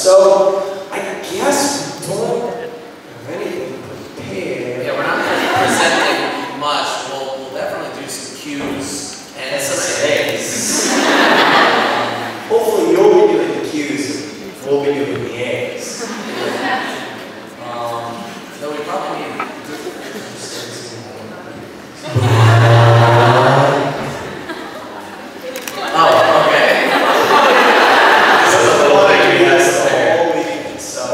So, I guess we don't have anything prepared. Yeah, we're not presenting much. We'll definitely do some cues and some A's. Hopefully you'll be doing the cues and we'll be doing the A's. So we probably need oh, okay. This is the one I do this the whole weekend, so.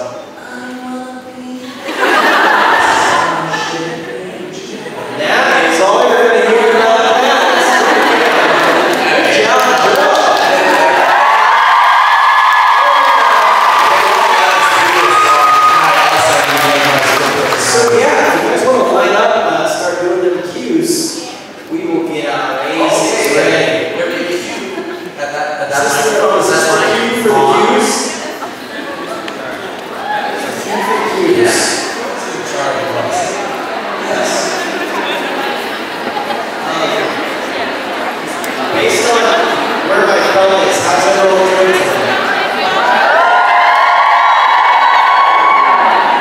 Now it's all you're going to hear about that. Good job, so yeah, if you guys want to line up, start doing them cues, we will get our A's ready. There may be a cue at that Is this the cue for the cues? Cue for the cues. Yes. Based on where my phone is, how's everyone doing today?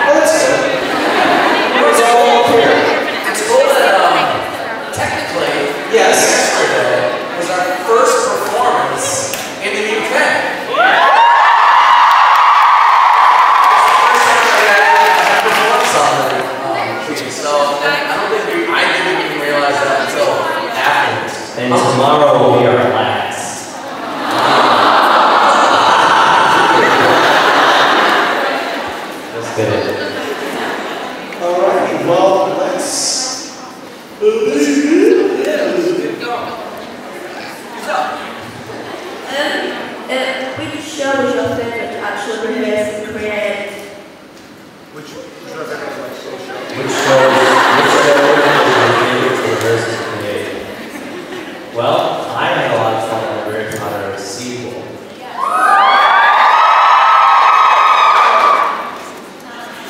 Oh, that's good. What's all up here? It's cool that technically, Yes. yesterday was our first performance in the UK. So, and I didn't even realize that until afterwards. And tomorrow will be our last. Let's get it. Alright, well, let's. Which show was your favorite to actually rehearse and create? Which show is your favorite to rehearse and create? Well, I had a lot of fun on Harry Potter sequel.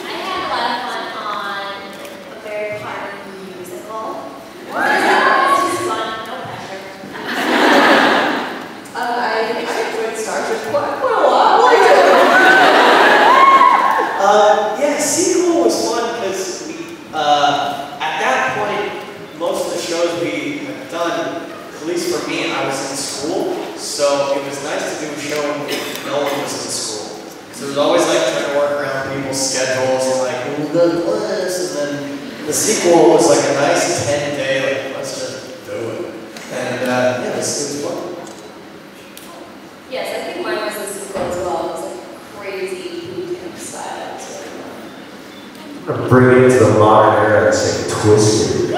I had a lot of fun on a very Potter musical. It's just fun, no pressure. I enjoyed Starkid quite a lot. Yeah, sequel was fun because we, at that point, most of the shows we had done, at least for me, I was in school, so it was nice to do a show when no one was in school. So it was always like trying to work around people's schedules and like, we'll go to class, and then the sequel was like a nice 10-day, like, let's just do it. And yeah, it was fun. Yes, I think mine was the sequel as well. It was like crazy boot camp style. I'm gonna bring it to the modern era and say Twisted.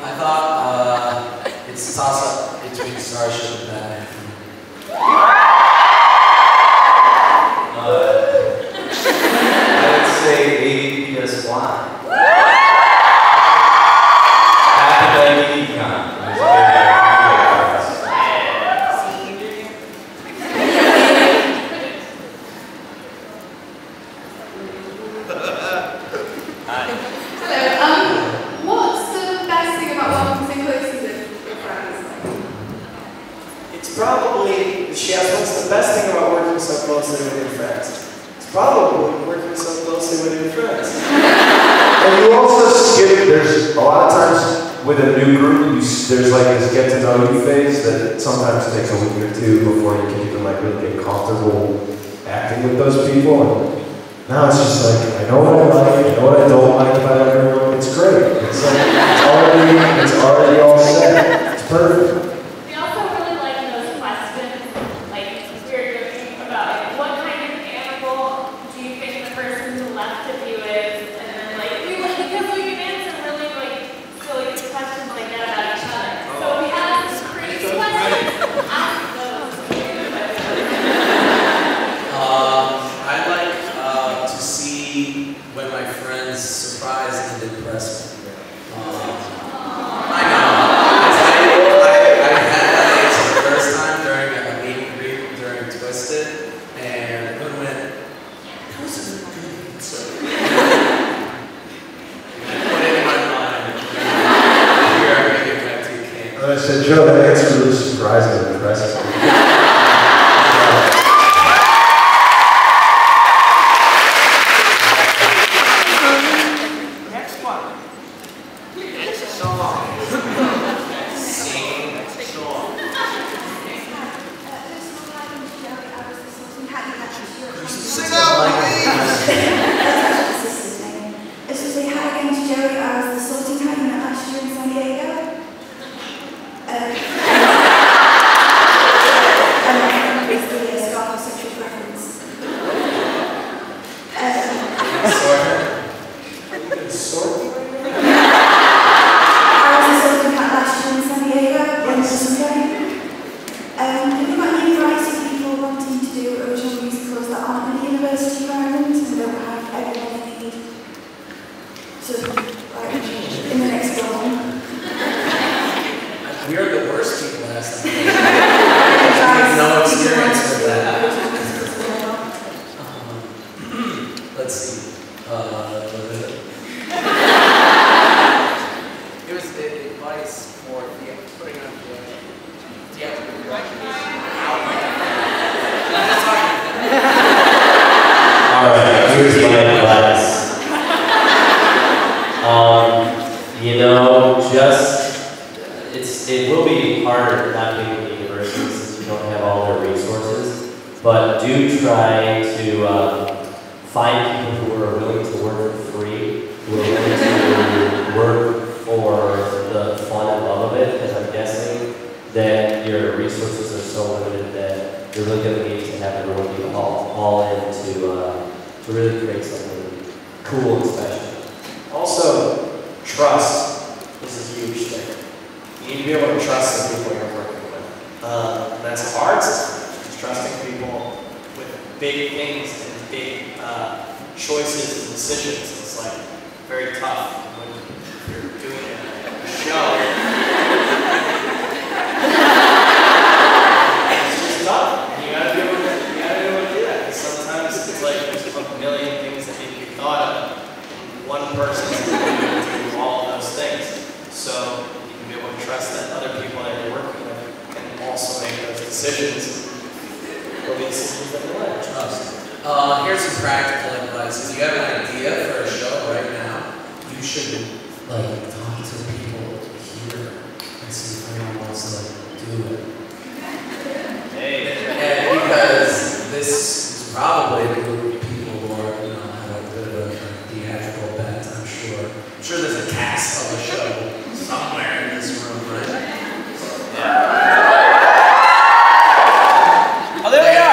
I thought it's a toss-up between Starship and Batman. I would say ABPSY. Happy LeakyCon. What's the best thing about working so closely with your friends? It's probably, she asked, what's the best thing about working so closely with your friends? It's probably working so closely with your friends. And you also skip, there's a lot of times with a new group, there's like this get to know you phase that sometimes takes a week or two before you can even like really get comfortable acting with those people. And now it's just like, I know what I like, I know what I don't like about everyone. It's great. It's like, it's already all set. It's perfect. We also really like those questions, like we're joking about like, what kind of animal do you think the person who left of you is, and then like we like because we can answer really like silly questions like that about each other. So we have some crazy questions. Ask those. I'd like to see when my friends surprise and impress me. I know. their resources, but do try to find people who are willing to work for free, who are willing to work for the fun and love of it, because I'm guessing that your resources are so limited that you're really going to need to have everyone be all in to really create something cool and special. Also, trust is a huge thing. You need to be able to trust the people you're working with. That's hard sometimes, trusting people with big things and big choices and decisions. It's like very tough when you're doing a show. It's just tough. You gotta be able to do that. Sometimes it's like there's a million things that need to be thought of. One person's going to do all of those things. So you can be able to trust that other people that you're working with can also make those decisions. Or the decisions that you like. Trust. Here's some practical advice. If you have an idea for a show right now, you should talk to people here and see if anyone wants to do it. Hey. And because this is probably a group of people who are, have a bit of a theatrical bent, I'm sure. I'm sure there's a cast of a show somewhere in this room, right? Oh, there they are!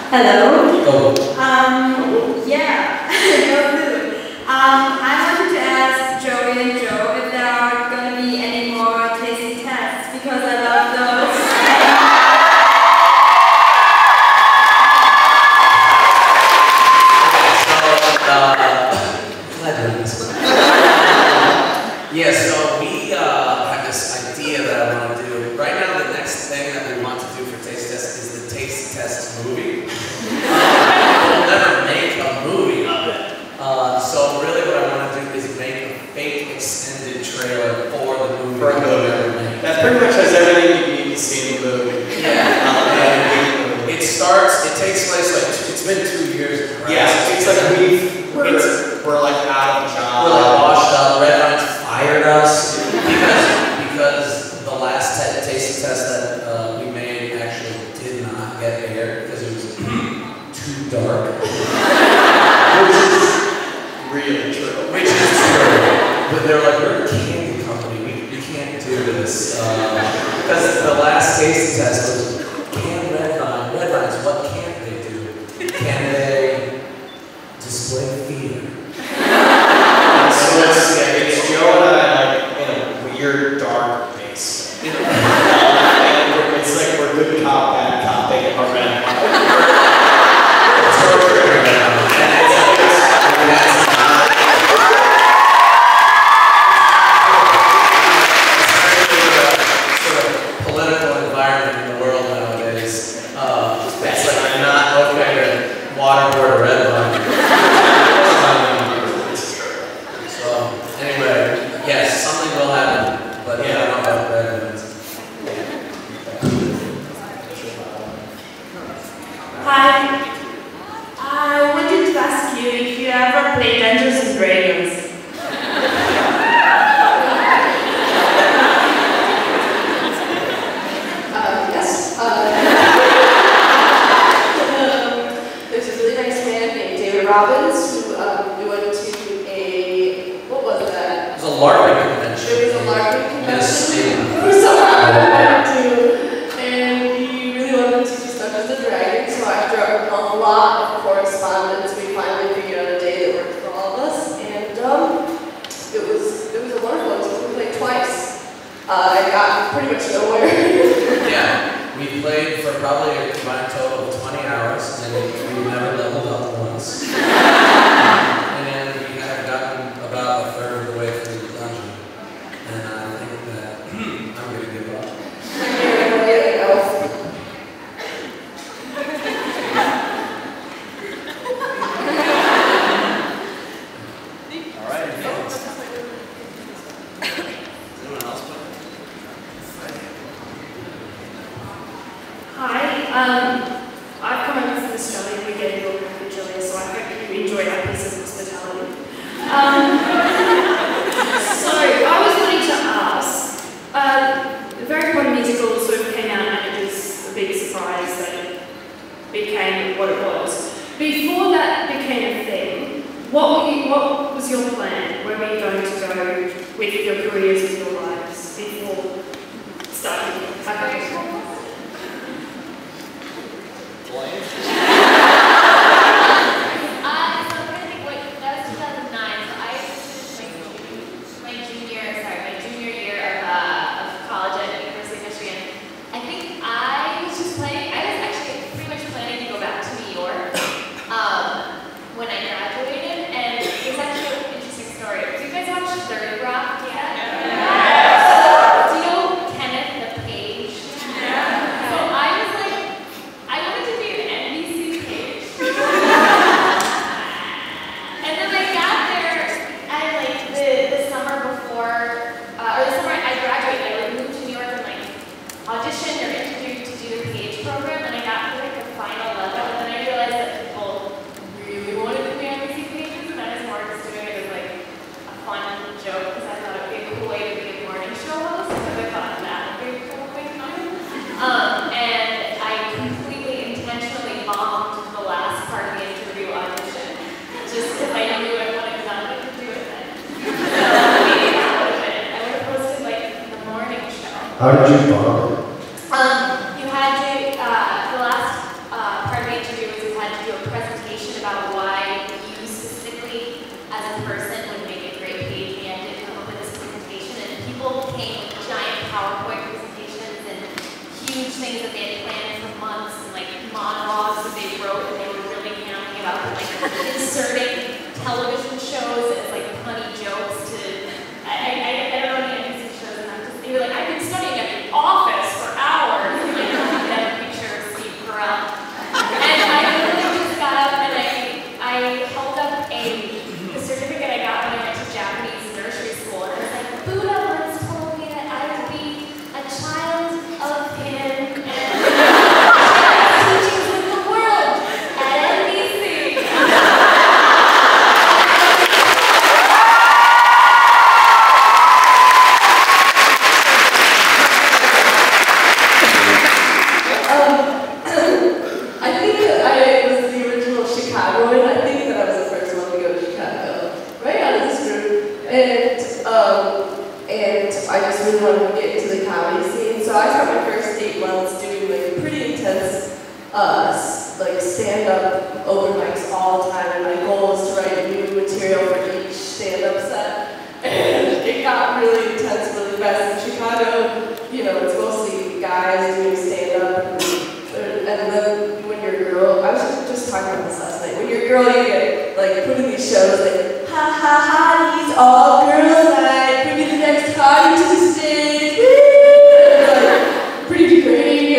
Hello. Oh. Yeah. I wanted to ask Joey and Joe if there are going to be any more tasting tests because I love those. Yeah, so we have this idea that I want to do. Right now, the next thing that we want to do for Taste Test is the Taste Test movie. We'll never make a movie of it. So really what I want to do is make a fake extended trailer for the movie. For a movie. That pretty much has everything you need to see in the movie. Yeah. It takes place it's been 2 years. Right? Yeah, it's like we're like out of a job. We're like washed up. Red Line's fired us because the last taste test that we made actually did not get aired because it was too dark. Which is Really true. Which is true. But they're like, we're a candy company. We can't do this. Because the last taste test was, can Red Lines, what can't they do? Can they display fear? So it's Joe and I in a weird dark basement. And it's like we're good cop, bad cop, they get our red. Political environment in the world nowadays. It's like I'm not okay to waterboard a red line. So anyway, yes, something will happen, but yeah, I don't know about red lines. Hi. I wanted to ask you if you ever played Dungeons and Dragons. Yes. There's a really nice man named David Robbins who we went to what was that? It was a LARPing convention. It was a LARPing convention. Yes. For someone I went to, and he really wanted to teach us Dungeons and Dragons. So after a lot of correspondence, we finally figured out a day that worked for all of us, and it was a wonderful experience. We played twice. I got pretty much nowhere. Yeah, we played for probably a combined total of 20 hours, and we never leveled up once. And we have gotten about a third of the way through the dungeon. And I think that I'm going to give up. All right. Anyone else? Hi. I've come over from Australia. We get a little bit of Australia, so I hope you enjoy our piece of hospitality. your plan? Where are you going to go with your careers, with your lives, before starting application? How did you bomb it? You had to, the last part of the interview was you had to do a presentation about why you specifically, as a person, would make a great page. We had to come up with this presentation, and people came with giant PowerPoint presentations and huge things that they had planned for months, and like monologues that they wrote, and they were really hammering about like inserting television shows as like funny jokes to, I don't know any NBC shows, and I'm just, they were like, I've been studying at the office for hours, and like, that picture of Steve Carell. And I literally just got up and I held up the certificate I got when I went to Japanese nursery school, and I was like, Buddha once told me that I would be a child of him and teachings with the world at NBC. I think that I was the original Chicagoan. I think that I was the first one to go to Chicago, right out of this group. And I just really wanted to get into the comedy scene. So I spent my first 8 months doing like pretty intense like stand-up open mics all the time. And my goal was to write new material for each stand-up set. And it got really intense really fast. In Chicago, you know, it's mostly guys doing stand-up. And then when you're a girl, I was just talking about this last night. When you're a girl, you get like put in these shows like, ha ha ha, these all girls night, bring the next party to the stage, woo! And it's like pretty degrading.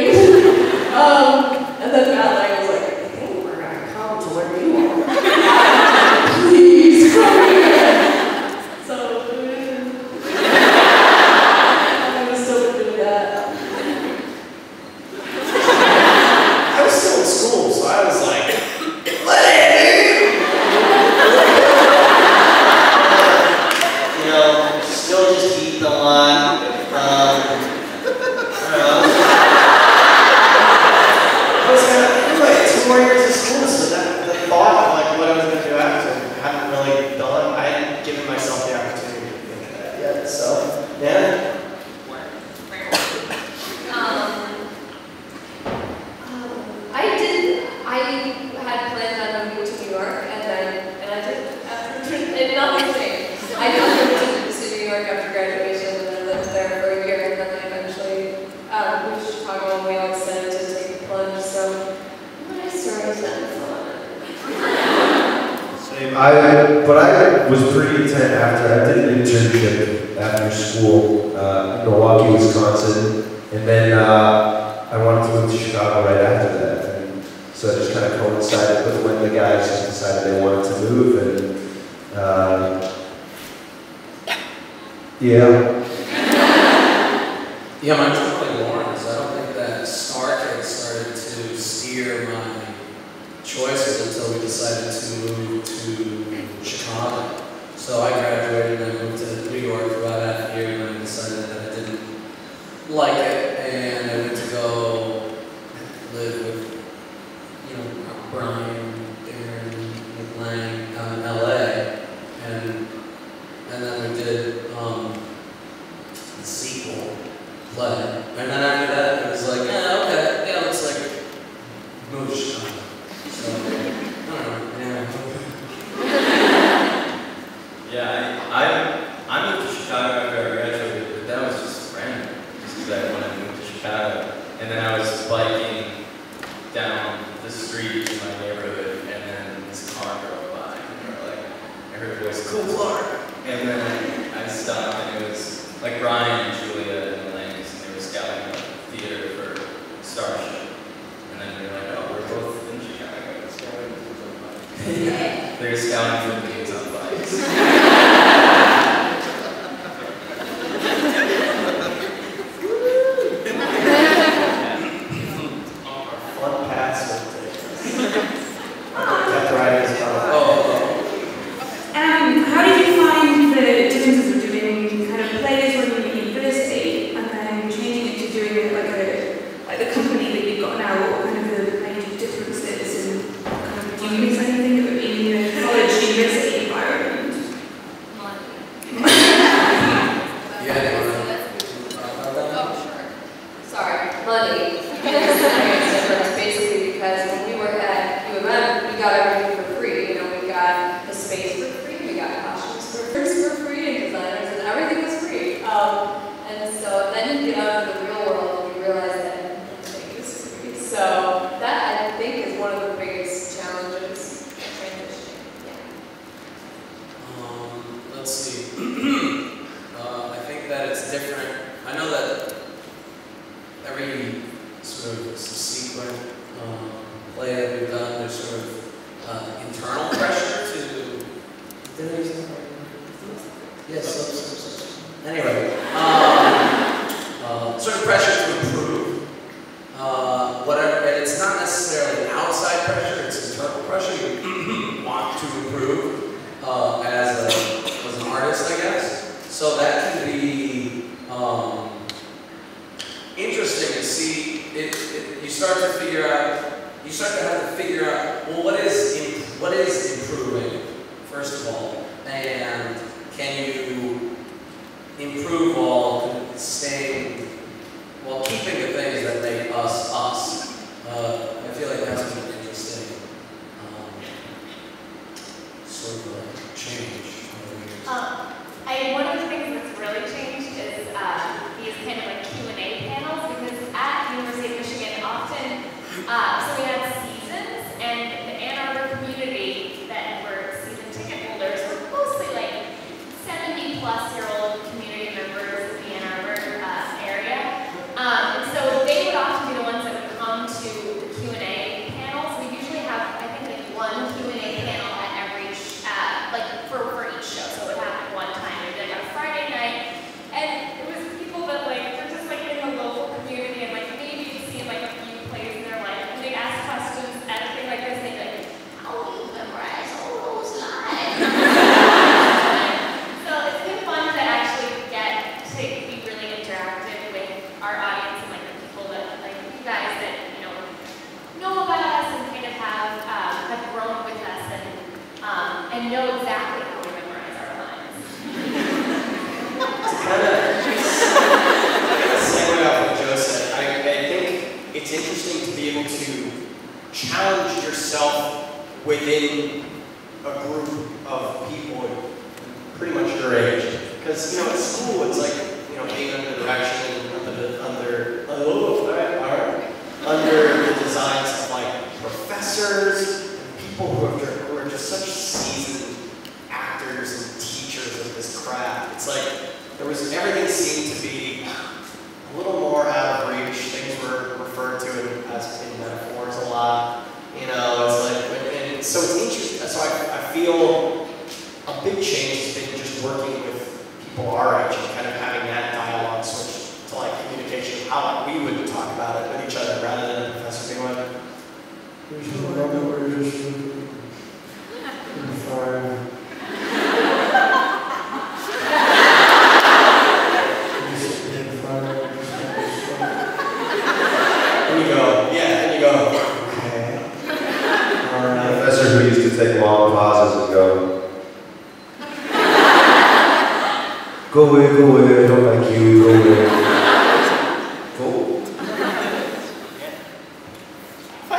And then Matt Lang was like, I think we're gonna come to where you are. Please come here. So I was still doing that. I was still in school, so I was like, you know, still just eating a lot. I was like 2 more years of school, so that the thought of like what I was going to do after I hadn't really done. I hadn't given myself the opportunity to think of that yet. So yeah. I had planned on moving to New York, and I did. And nothing changed. I moved to New York after graduation, and I lived there for a year, and then I eventually moved to Chicago, and we all decided to take the plunge. So, my story's not fun. Same. But I was pretty intent after I did an internship after school in Milwaukee, Wisconsin, and then I wanted to move to Chicago right after that. So it just kind of coincided with when the guys just decided they wanted to move, and yeah. Yeah, mine's probably Lawrence. I don't think that Starkid started to steer my choices until we decided to move to Chicago. So I graduated and I moved to New York for about half a year, and I decided that I didn't like it, and I went to go live with Brian, Aaron, McLean out in LA, and and then we did the sequel play, and then after that it was like, yeah, okay, yeah, let's like moosh. So I don't know, Yeah, I moved to Chicago after I graduated, but that was just random, just because I wanted to move to Chicago. And then I was biking down the street in my neighborhood, and then this car drove by, and they were like, I heard a voice, "Cool Clark!" And then I stopped, and it was like Brian and Julia and Elaine's, and they were scouting the theater for Starship. And then they were like, "Oh, we're both in Chicago, scouting for bikes." They were scouting for things on bikes. How did you find the differences of doing kind of plays when you were in university and then changing it to doing it like the company that you've got now? What kind of the major differences, and kind of, do you miss anything in your college university environment? Sorry, money. It's basically because when we were at UMM, we got everything for free. You know, we got the space for free, we got costumes for free, and designers, and everything was free. And so then you get out into the real world and you realize that everything is free. So that, I think, is one of the biggest challenges of transitioning. Yeah. Let's see. I think that it's different. I know that every sort of subsequent play that we've done, there's sort of internal pressure to. Did I use that right? Yes. Anyway, sort of pressure to improve. Whatever, and it's not necessarily outside pressure; it's internal pressure. You want to improve as an artist, I guess. So that can be interesting to see. You start to figure out. You start to have to figure out, well, what is improving, first of all, and can you improve while keeping the things that make us us. I feel like that's an interesting sort of change. One of the things that's really changed is these kind of like Q&A panels, because at University of Michigan often, so we had seasons, and the Ann Arbor community that were season ticket holders were mostly like 70-plus-year-old community members in the Ann Arbor area. And so they would often be the ones that would come to the Q&A panels. We usually have, I think, like one Q&A panel at every, like for each show. So it would happen one time, maybe like on a Friday night. And it was people that like were just like in the local community, and like maybe you'd see like a few plays in their life, and they'd ask questions at a thing like this, and they'd be like, "How do you memorize all those lines?" So it's been fun to actually get to be really interactive with our audience and like the people that like you guys that know about us and kind of have grown with us and know exactly how we memorize our lines. To kind of segue off what Joe said, I think it's interesting to be able to challenge yourself within a group of people pretty much your age. Because, at school, it's like, being under direction, under the designs of like professors and people who are just such seasoned actors and teachers of this craft. It's like everything seemed to be a little more out of reach. Things were referred to as in metaphors a lot. It's like, and so it's interesting. So I feel a big change has been just working with people our age and kind of having that dialogue switch to like communication, how we would talk about it with each other rather than a professor being like, "There's no number where you're just fire." And you go, okay. Professor who used to take long pauses and go, Go away, I don't like you, go away. Cool. Hi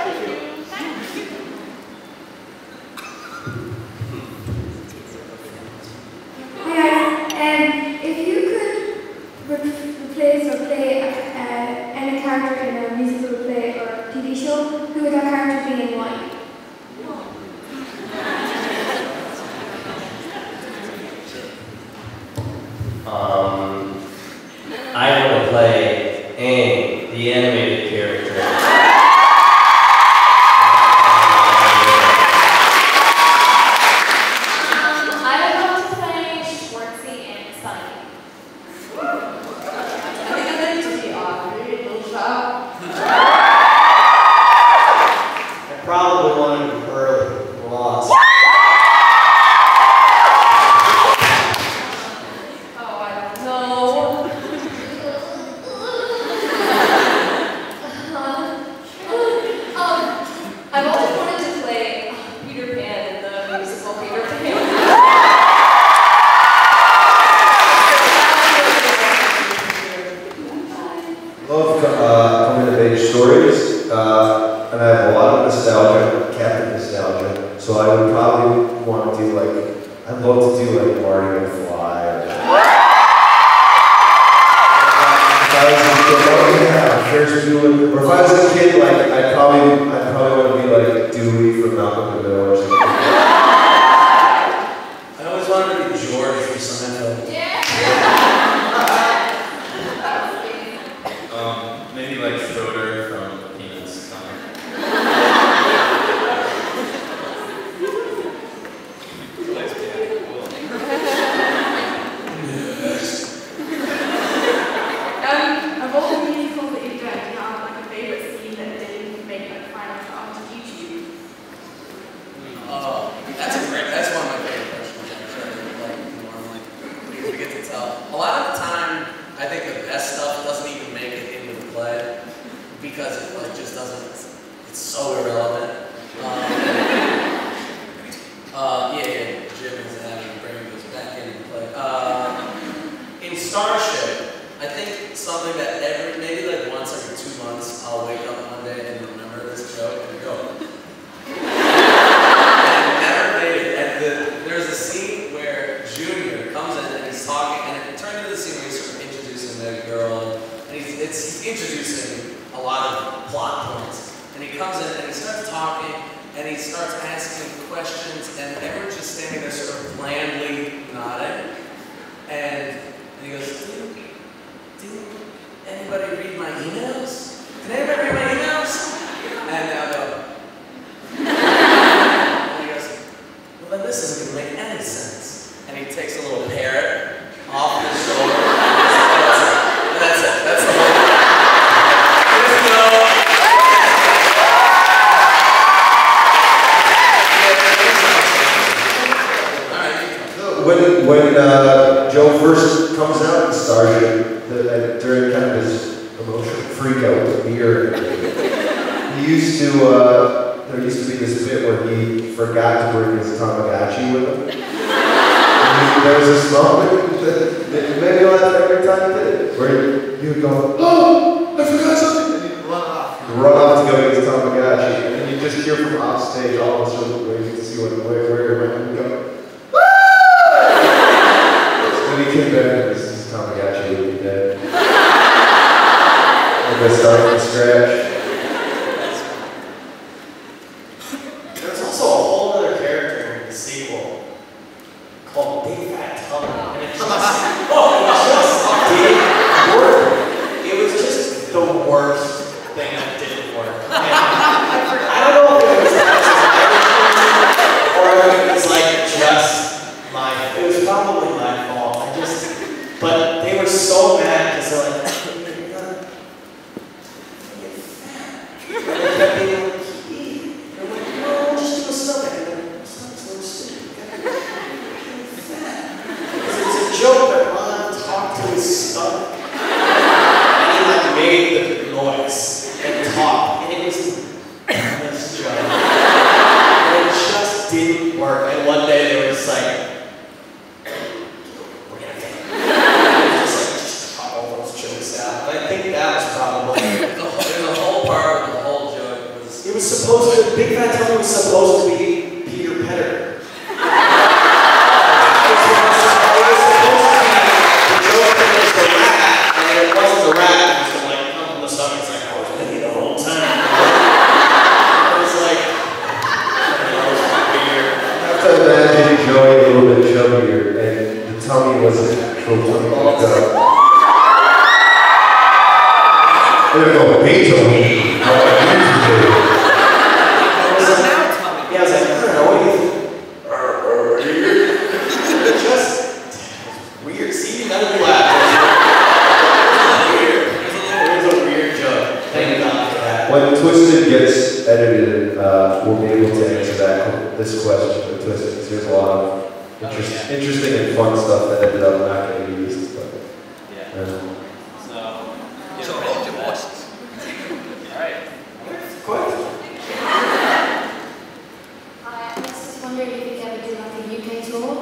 guys, and if you could replace or play any character in a musical play or TV show, who would that character be and why? I want to play Aang, the animated character. I would love to play Schwartzy and Sunny. I think I'm ready to be off. Maybe a little shop. I probably wanted to hurl lost. Oh, I don't know. I've always wanted to play Peter Pan in the musical Peter Pan. Love coming of age stories, and I have a lot of nostalgia, Catholic nostalgia, so I would probably want to do like, I'd love to do like Marty McFly. Or if I was a kid, like I'd probably want to be like Dewey from Malcolm in the Middle or something. I always wanted to be George from Seinfeld. Maybe like Schroeder from the Peanuts comic. Of all the musicals that you've done, do you have like a favourite scene that didn't make like final cut onto YouTube? That's one of my favorite questions actually, like normally, because we get to tell. A lot of the time, I think the best stuff doesn't even make it into the play, because it like just doesn't, it's so irrelevant. Jim is having bringing this back into the play. In Starship, I think something that maybe like once every 2 months, I'll wake up one day and remember this joke and go. And never made it. And there's a scene where Junior comes in and he's talking, and it turned into the scene where he's sort of introducing the girl, and he's introducing a lot of plot points. And he comes in and he starts talking, and he starts asking questions, and everyone's just standing there sort of blandly nodding. And he goes, Did anybody read my emails? Did anybody read my emails? And I'll go. And he goes, well then this isn't going to make any sense. And he takes a little parrot off his shoulder. And that's it. That's the whole thing. There's no... When Joe first comes out in Starship, during kind of his emotional freak out with beer, there used to be this bit where he forgot to bring his Tamagotchi with him. And there was this moment that made me laugh every time he did it, where he would go, oh, I forgot something, and he'd run off to go get his Tamagotchi, and you just hear from off stage all of a sudden waiting to see where he went, and go, when he came back, this Tamagotchi would be dead. We're gonna start from scratch. There's also a whole other character in the sequel called Big Fat Tummy, and it didn't work. It was just the worst thing that didn't work. And I don't know if it was or if it was like just my. It was probably my fault. But they were so mad because they're like, you're gonna get fat. And they kept being like, they're like, no, just do a stomach. And they're like, stomach's so stupid. You're gonna get fat. It's a joke that Ron talked to his stomach. And he like made the noise and talked. And it was the dumbest joke. And it just didn't work. And one day they were just like, we're gonna fail. tell me it wasn't true. Tell me what go. They're going to be to me. How I used to do. Yeah, I was like, I don't know, what do you think? Just weird. See, none of you laughed. It was a weird joke. Thank God for that. When Twisted gets edited, we'll be able to answer this question with Twisted, because there's a lot of interesting and fun stuff that ended up not getting used. But, So hold your horses. All right. Question. I was just wondering if you could ever do like a UK tour.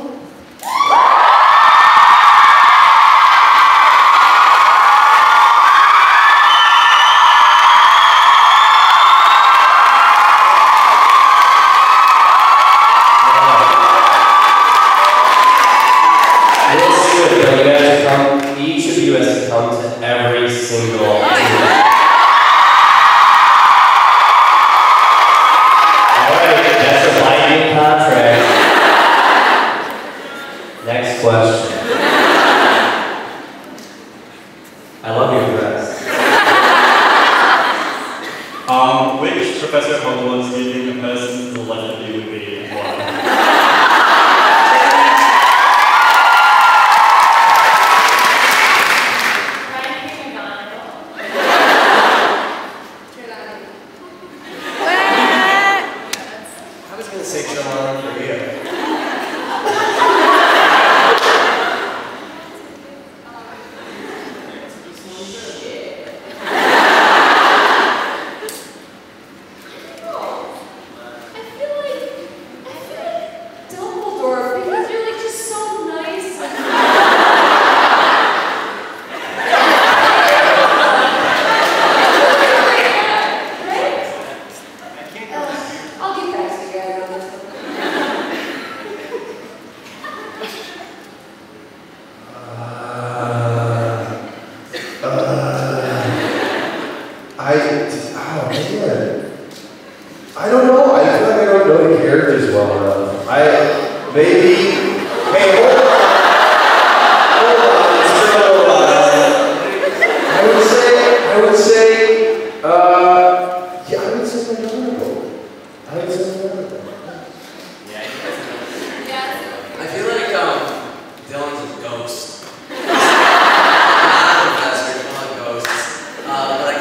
Each of you has to come to every single Alright, that's a binding contract. Next question. I love your dress. Which Professor Hogwarts do you think the person to the left of you would be and why? I don't know. I feel like I don't know the characters well enough. Maybe. Hey, hold on. I would say, yeah, I would say McGonagall. I feel like Dylan's a ghost. Not a professor, not a ghost. But I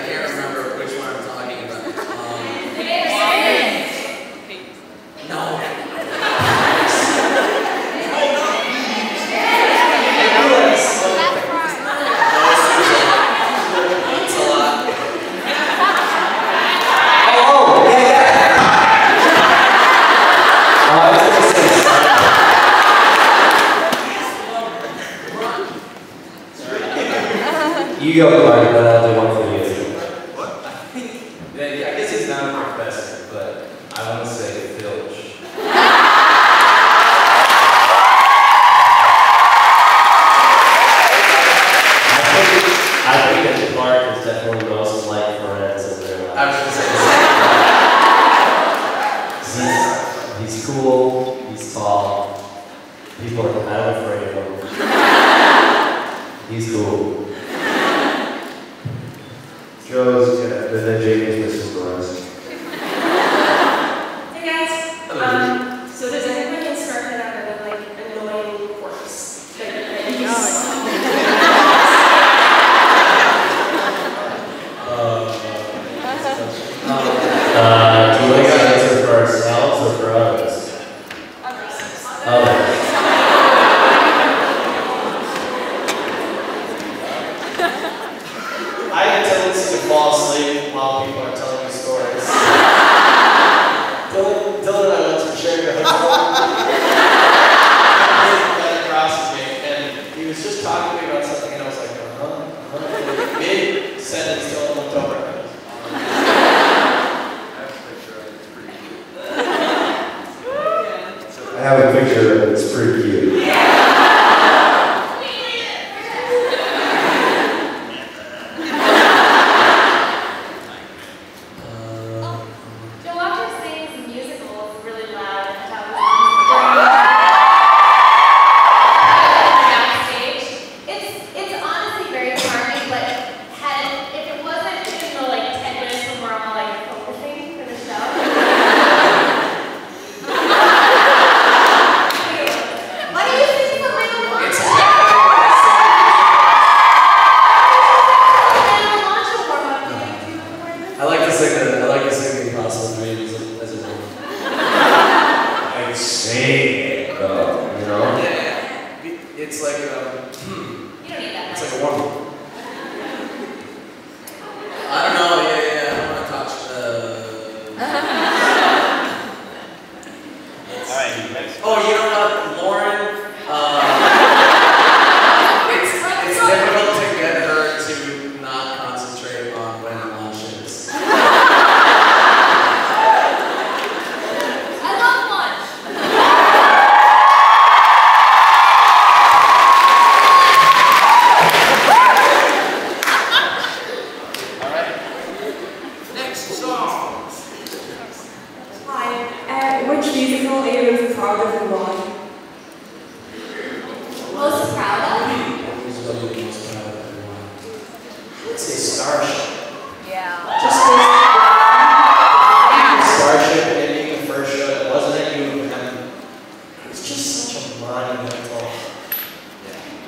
can't remember which one I'm talking about. No. You go, Clark, then I'll do one for you. What? Yeah, I guess he's not a professor, but I want to say Filch. I think that Clark is definitely most like friends in their life. I was going to say the same. He's cool, he's tall, people are kind of afraid of him. He's cool. Joe's, and then Jamie's Mrs. Morris. Hey guys. So does anybody in Starkid have any like annoying quirks? Do you like to answer for ourselves or for others? Others. I have a tendency to fall asleep It's like You don't need that it's much. like a warm. I don't know. Yeah. I don't want to touch. All right, next. Oh, you know what, Lauren? It's difficult to get her to not concentrate on when lunch is. I love lunch. All right. Next song. Hi. Which musical are you most proud of and why? Most proud of? I would say Starship. Yeah. Just Starship and it being the first show that wasn't at U of M. It was just such a monumental.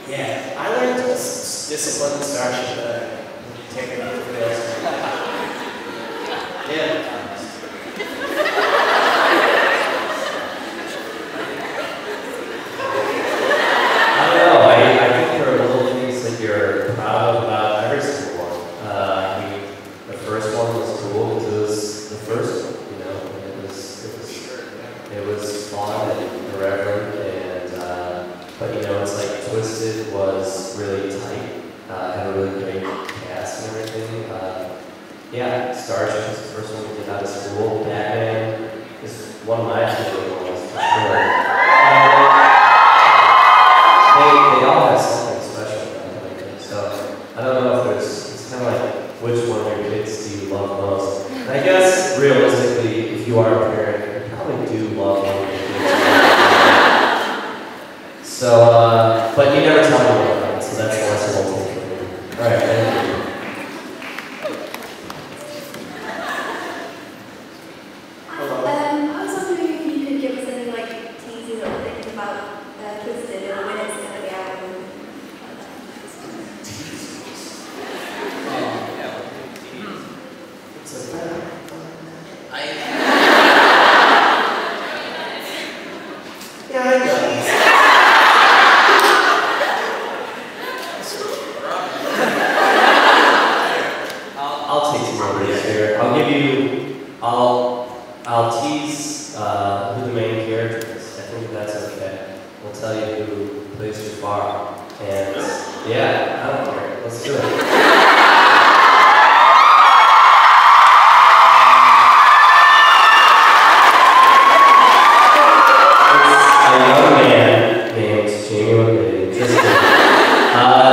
Yeah, I learned discipline in Starship that I take it up for this. Yeah. I don't know. I think there are little things that you're proud of about every single one. The first one was cool because it was the first one, you know. It was fun and irreverent, and but you know, it's like Twisted was really tight, had a really great cast and everything. Yeah, Starship was the first one we did out of school. Batman is one of my favorite ones for sure. They all have something special about them, I think. So I don't know if it's kind of like which one of your kids do you love most. And I guess realistically, if you are a parent, you probably do love one of your kids. So, but you never tell me about that, so that's the lesson we'll take from you. All right, thank you. I was wondering if you could give us any like teasing or things about Twisted and when it's going to be out. Yeah, I know. I'll take some more risks here. I'll tease who the main character is. I think that's okay. We'll tell you who plays Jafar. And yeah, I don't care. Let's do it. Jaime,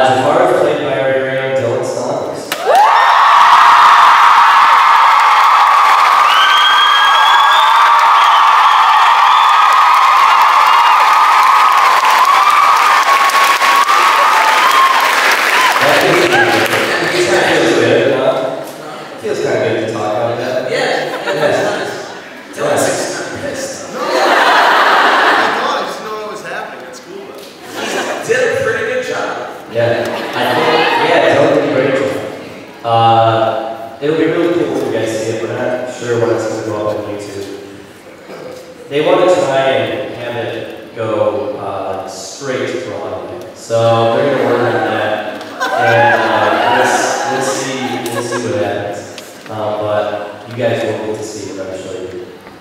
Jafar is played by our very own Saunders. Feels kind of good to talk about that. Yeah, that's nice. Dylan's pissed. No, I just know what was happening at school though. Did a pretty good job. Yeah, I think, Dylan did a great job. It'll be really cool if you guys see it. We're not sure when it's going to go up on YouTube. They want to try and have it go straight to Broadway. So they're going to work on that. And we'll see what happens. But you guys will get to see it eventually.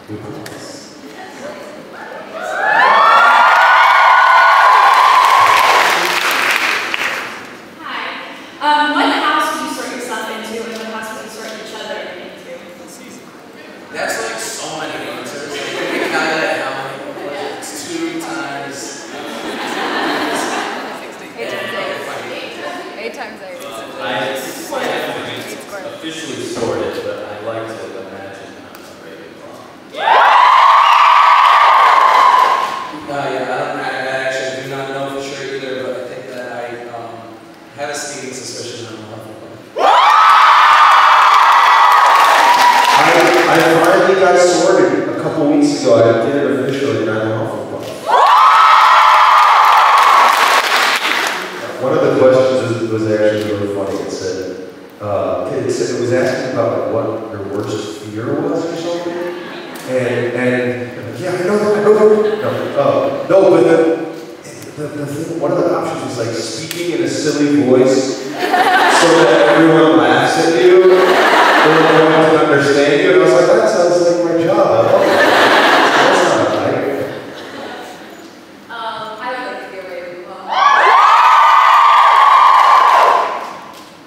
We promise. Hi. What house do you sort yourself into, and what house do you sort each other into? That's like so many answers. Like, we got it how many? It's 2 times. 8 times 8. I haven't officially sorted, but I like to imagine how it's rated wrong. I actually do not know for sure either, but I think that I have a sneaking suspicion I'm a Hufflepuff. I finally got sorted a couple weeks ago. I did it officially, and I'm a Hufflepuff. One of the questions was actually really funny. It said, it was asking about like, what your worst fear was or something. And yeah, I know that. No, but the thing one of the options was like speaking in a silly voice so that everyone laughs at you and everyone can understand you. And I was like, that sounds like my job. That's not right. I would like to be a Ravenclaw.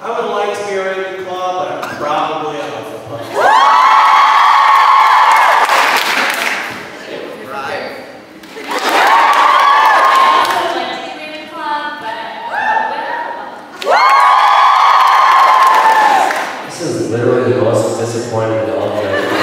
I would like to be a Ravenclaw, but I'm probably a Hufflepuff. Right. This is literally the most disappointing knowledge I've ever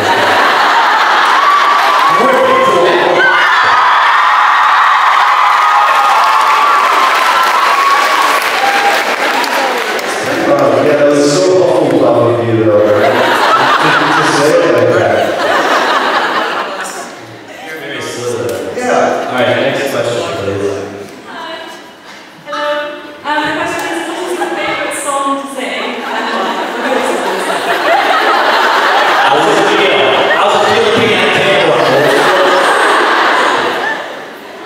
Yeah, that was so awful of you though, right? To say it like that. You're very Slytherin. Yeah. Alright, next question, please. Hello. My question is, what is your favorite song to sing? I was a Philippine camera.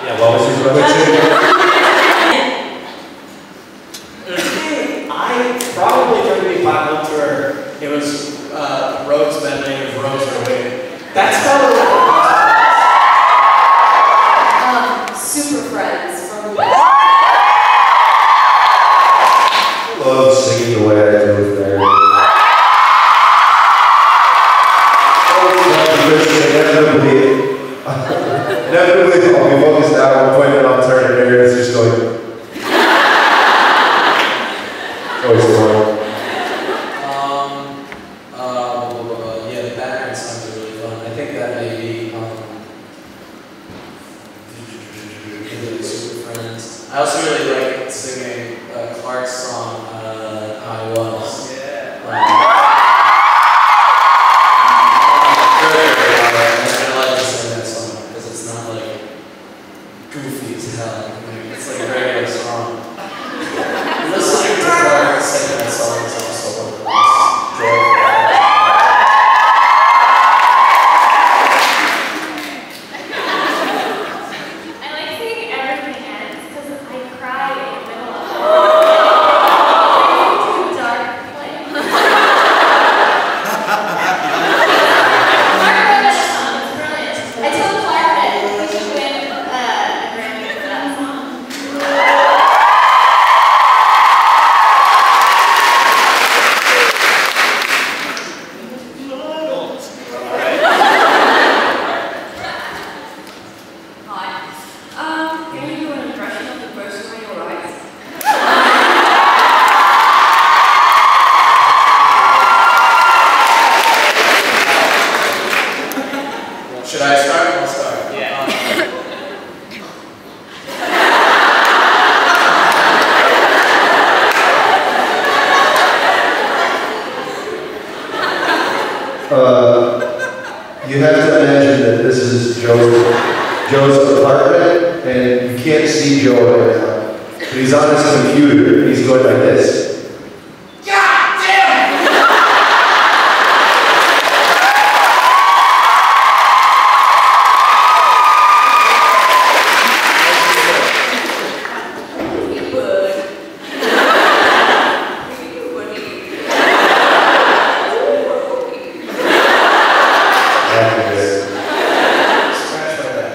Yeah, what was your question? Probably going to be pop culture. It was Rose medley of Rose or Wait. That's probably Super Friends from I love singing the way I do with Meredith. Inevitably, I'll be focused out at one point and I'll turn and Meredith's just going. Always fun. Yeah, the background songs are really fun. I think that may be Super Friends. I also really like singing Clark's song, I Was. yeah. I really like to sing that song because it's not like goofy as hell. It's like a regular song. Listening to Clark sing that song is also one of the most joyful. I like seeing everything ends because I cry in the middle of it. It's too dark to play. Mark wrote that song. It's brilliant. I told Clark that we should win a Grammy for that song. Hi. Can you do an impression of the person on your right? Should I start? I'll start. Yeah. You have to imagine that this is Joe's apartment, and you can't see Joe right now. But he's on his computer, and he's going like this. Scratch my back.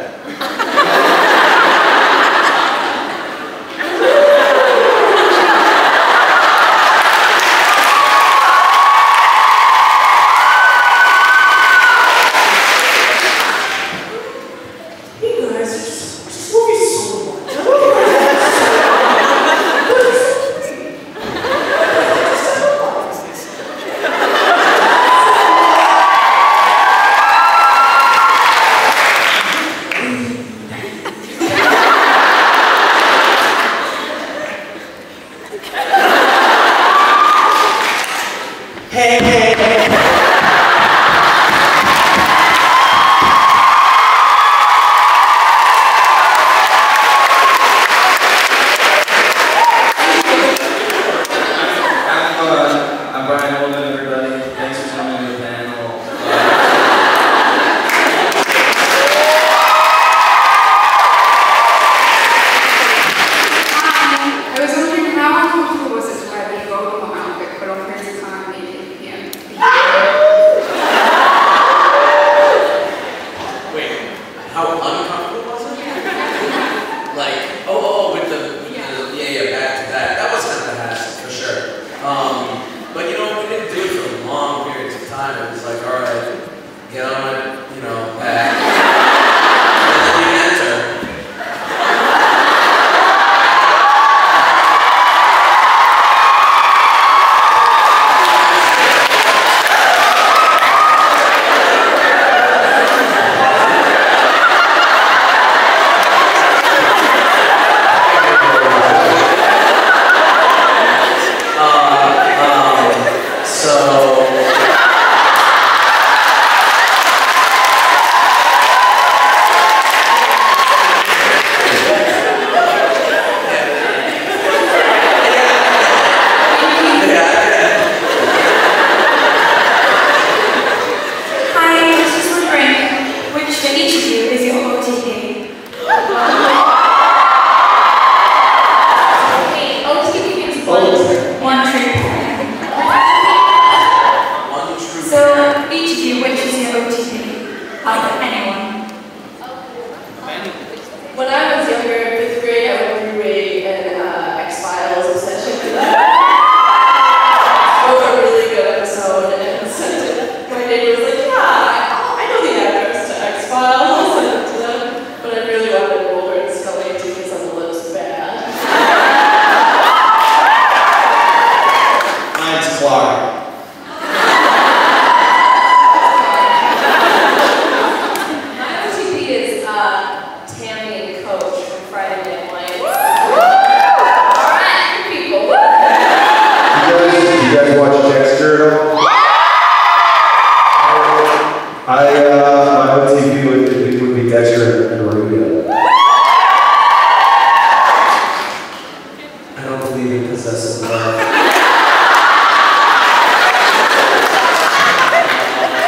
believe in possessive love.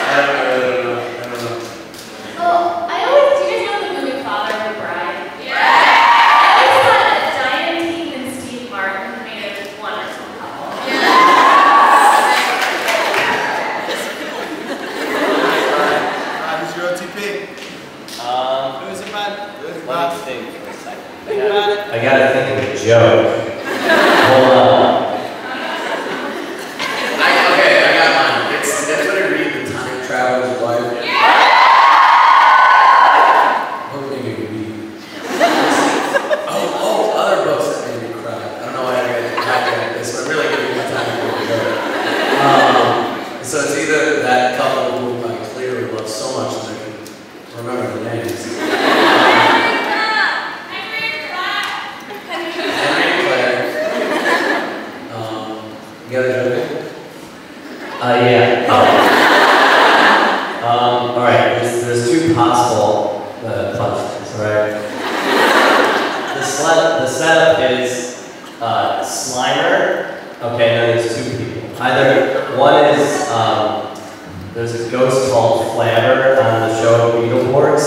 I don't know. Well, I always, do you guys know the movie Father of the Bride? Yeah! I always thought that Diane Keaton and Steve Martin made a wonderful couple. Who's your OTP? Who is it, man? Let me think for a second. Think about it. I gotta think of a joke. Hold on. I got mine. It's when I read The Time Traveler's Wife. What made me read? Oh, other books that made me cry. I don't know why I got this, but really giving me time to read a joke. So it's either that couple who I clearly love so much that I can remember the names. You got a joke? Yeah. Alright, there's two possible punchlines, alright? The setup is Slimer, okay, and then there's two people. Either one is, there's a ghost called Flabber on the show Beetleborgs.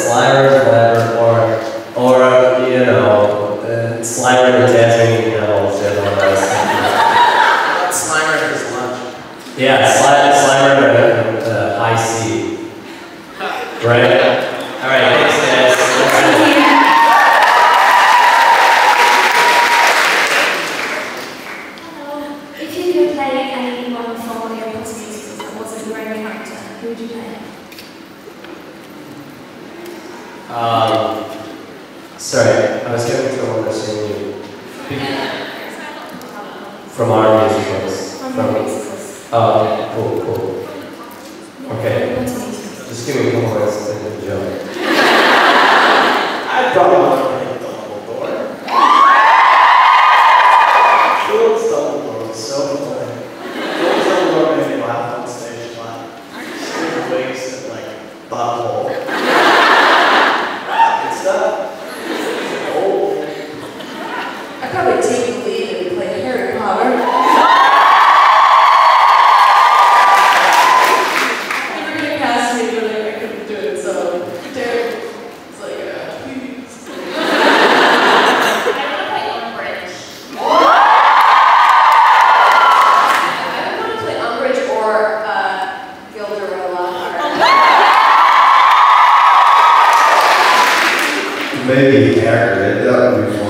Slimer, Flabber, or you know, Slimer and the Tasmanian Devil, shit on that. Slimer and his lunch. Yeah, Slimer and High C. Right? Alright, thanks guys. Hello. If you could play any one of your musicals that was a great character, who would you play? Sorry, I was getting to understand you. From our musicals. Oh, okay, cool. Okay. Just give me a couple minutes to think of a joke. I probably want to play Dumbledore. Phil's Dumbledore was so funny. Phil's Dumbledore made me laugh on stage a lot. Stupid wigs and like butthole. Good stuff. Old. I'd probably take the lead and play Harry Potter. Everybody asked me, but I couldn't do it, so Derek was like, please. I want to play Umbridge. I want to play Umbridge or Gilderoy. Maybe accurate, that would be fun.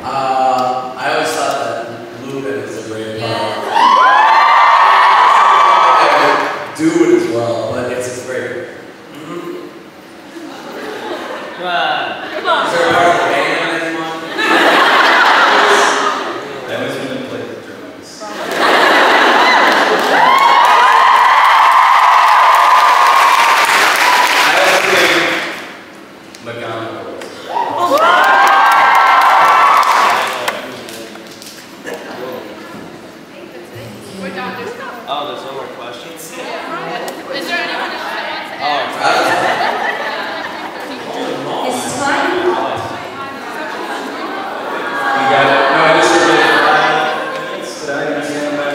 I always thought that Lupin was a great part. I do it as well, but it's great. Come on. Is there a part of the band anyone? I always wanted to play the drums. I also think McGonagall. Oh, there's no more questions? Is there anyone else that wants to Oh, It's time. You got it? No, I just did 5 minutes. Did I understand that?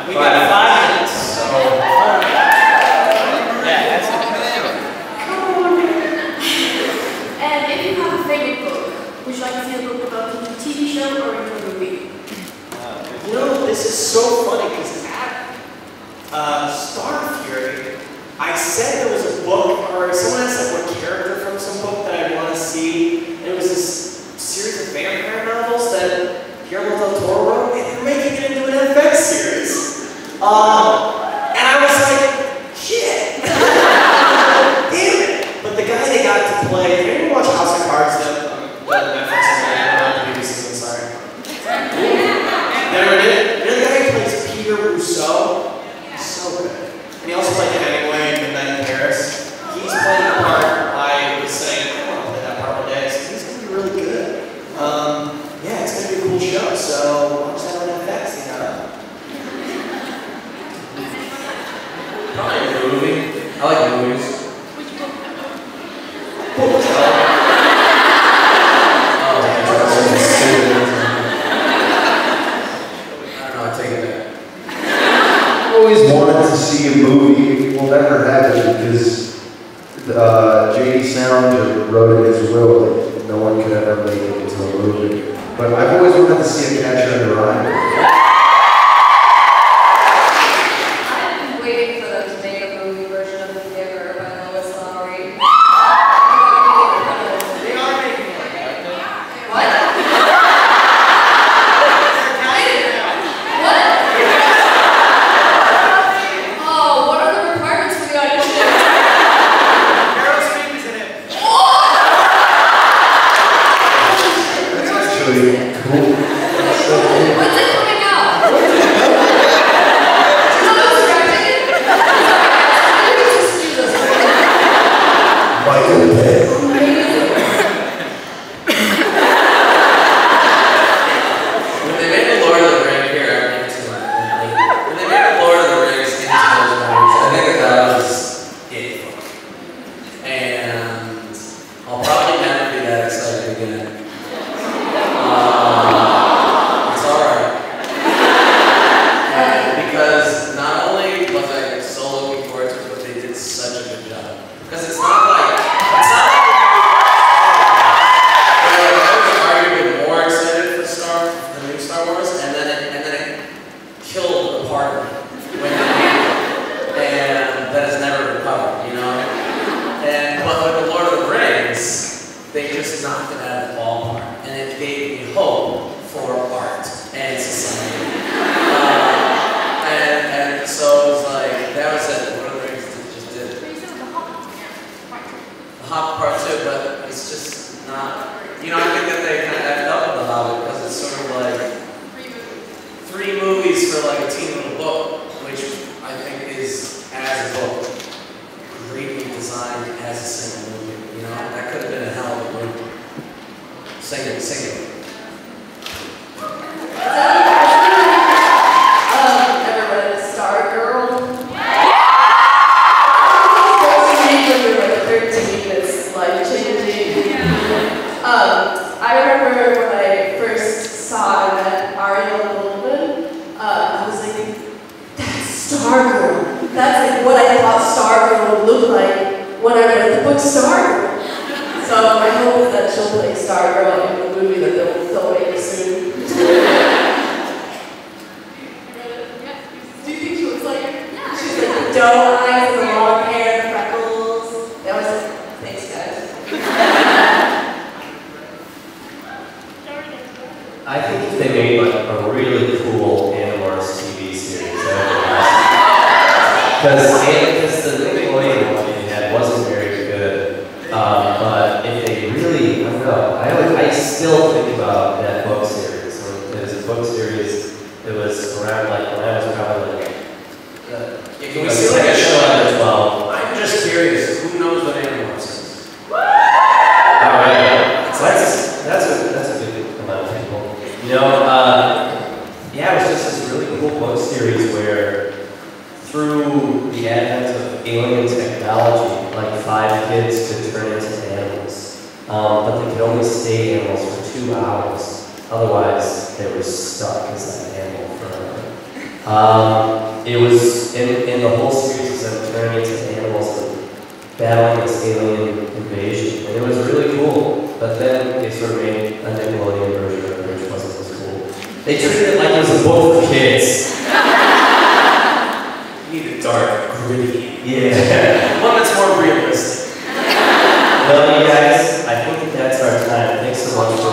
we got 5 minutes, so. Yeah, that's And if you have a favorite book, would you like to see a book about a TV show or a movie? You know, this is so funny because at Star Fury, I said there was a book, or someone asked like what character from some book that I want to see. And it was this series of vampire novels that Guillermo del Toro wrote, and they're making it into an FX series. And I was like, shit. Damn it. But the guy they got to play, did anyone watch House of Cards? The Netflix and the BBC, sorry. Never did. You know the guy who plays Peter Rousseau? He's so good. And he also played Hemingway in Midnight in Paris. He's playing the part I was saying, I want to play that part one day. So he's going to be really good. Yeah, it's going to be a cool show. So watch that on FX, you know. Probably a movie. I like movies. I've always wanted to see a movie. We'll never have it because J.D. Saunders wrote in his will that no one could ever make it into a movie. But I've always wanted to see a Catcher in the Rye. I've been waiting for them to make a movie version of The Giver by Lois Lowry. They are making it. What? Oh, what are the requirements for the audition? Meryl Streep is in it. That's actually cool. When's it coming out? Michael Bay. When they made the Lord of the Rings here, I'm into it. When they made the Lord of the Rings into those movies, I think that was it. And I'll probably never be that excited again. It's alright. Because not only was I so looking forward to it, but they did such a good job. Because it's not like I was arguably more excited for the new Star Wars, and then it killed a part of me when it did, and that has never recovered, you know. But with the Lord of the Rings, they just knocked it out of the ballpark, and it gave me hope for art and society. And so it was like that was it. Lord of the Rings just did it. The Hobbit part too, but it's just not. You know, I think that they kind of effed up with the Hobbit because it's sort of like 3 movies for like a teeny little book, which I think is as a book greatly designed as a single movie. You know, that could have been a hell of a movie. Single. Ever read Stargirl? When you were 13, it's life-changing. I remember when I first saw that Ariel Holden, I was like, that's Stargirl. That's like what I thought Stargirl would look like when I read the book Stargirl. So my hope is that she'll play Stargirl in the movie that they'll make soon. Do you think she looks like her? Yeah. She's like the doe eyes, the long hair, the freckles. That was thanks, guys. I think if they made like a really cool Animorphs TV series, that would be awesome. Because the Nickelodeon one they had wasn't very good. But if they really, I don't know, I still think about that book series. It was a book series that was around like when I was probably like, Can we see like a show on the 12. I'm just curious, who knows what Animorphs is? Alright, so that's a good amount of people. You know, yeah, it was just this really cool book series where through the advent of alien technology, like 5 kids could turn into animals. But they could only stay animals for 2 hours. Otherwise, they were stuck as that animal forever. It was, in the whole series, of them turning into animals and battling this alien invasion. And it was really cool. But then they sort of made a Nickelodeon version of it, which wasn't as cool. They treated it like it was a book for kids. You need a dark, gritty. Yeah. One that's more realistic. Well, you guys, I think that's our time. Thanks so much for